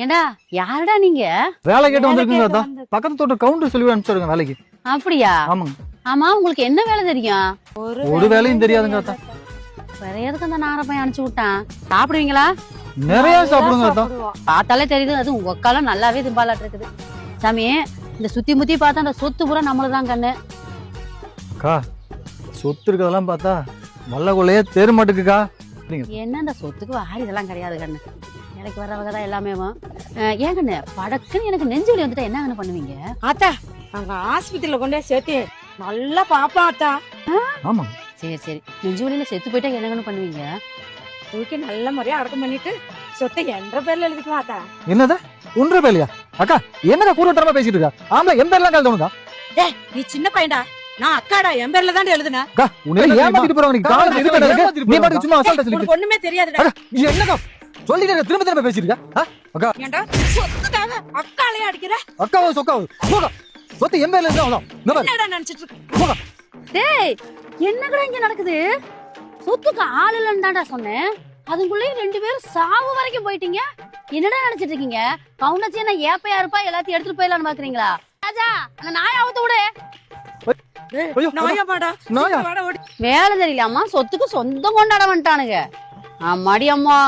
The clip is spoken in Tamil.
ஏண்டா யாருடா நீங்க? வேலை கேட்டு வந்திருக்குங்க அதான். பக்கத்து தோட்ட கவுண்டர் சொல்லி அனுப்பிச்சிடுங்க வேலைக்கு. அப்படியா? ஆமாங்க. ஆமா, உங்களுக்கு என்ன வேலை தெரியும்? ஒரு வேலையும் தெரியாதுங்க அதான். வேற எதுக்கு அந்த நார பையன் அனுப்பிச்சு விட்டான்? சாப்பிடுவீங்களா? நிறைய சாப்பிடுங்க அதான். பார்த்தாலே தெரியுது, அது உங்க அக்காலாம் நல்லாவே திம்பாலாட்டு இருக்குது. சாமி, இந்த சுத்தி முத்தி பார்த்தா அந்த சொத்து பூரா நம்மளுதான் கண்ணு. அக்கா சொத்து இருக்கிறதெல்லாம் பார்த்தா நல்ல கொள்ளையே தேர மாட்டுக்குக்கா. என்ன இந்த சொத்துக்கு வாரி இதெல்லாம் கிடையாது கண்ணு. எனக்கு வரவங்க தான் எல்லாமே. ஏன் கண்ணு படக்குன்னு எனக்கு நெஞ்சு வலி வந்துட்டா என்ன கண்ணு பண்ணுவீங்க? ஆத்தா அங்க ஆஸ்பத்திரியில கொண்டே சேர்த்து நல்லா பாப்பா ஆத்தா. ஆமா. சரி சரி, நெஞ்சு வலியில செத்து போயிட்டா என்ன கண்ணு பண்ணுவீங்க? தூக்கி நல்ல முறையா அடக்கம் பண்ணிட்டு சொத்தை என்ற பேர்ல எழுதிக்கலாம் ஆத்தா. என்னது ஒன்றரை பேலையா? அக்கா என்னக்கா கூடத்தரமா பேசிட்டு இருக்கா? ஆமா என் பேர்லாம் கால் தோணுதா? நீ சின்ன பையன்டா, நான் அக்காடா, என் பேர்ல தான் எழுதுன. அக்கா உன்னை ஏமாத்திட்டு போறவங்க காலத்துல இருக்கு. நீ பாட்டு சும்மா அசால்ட்டா சொல்லிட்டு. உனக்கு ஒண்ணுமே தெரியாதுடா. நீ என்னக்கா சொல்லிட்டு திரும்ப திரும்ப பேசிட்டு இருக்கா? அக்கா ஏன்டா சொத்துக்காக அக்காளையே அடிக்கிற? அக்காவோ சொக்காவோ போகா. சொத்து என் பேர்ல இருந்தா அவ்வளோ. என்னடா நினைச்சிட்டு இருக்க? போகா. டேய், என்னங்கடா இங்க நடக்குது? சொத்துக்கு ஆள் இல்லைன்னு சொன்னேன். அதுக்குள்ளேயே 2 பேரும் சாவு வரைக்கும் போயிட்டீங்க. என்னடா நினைச்சிட்டு இருக்கீங்க? கவுண்டச்சி என்ன ஏப்பையா இருப்பா, எல்லாத்தையும் எடுத்துட்டு போயிடலான்னு பாக்குறீங்களா? ராஜா, அந்த நாயை அவுத்து விடு. ஐயோ நாயமாடா, நாயா? வாடா ஓடி. வேலை தெரியலாமா? சொத்துக்கு சொந்தம் கொண்டாட வந்துட்டானுங்க. அம்மாடி அம்மா.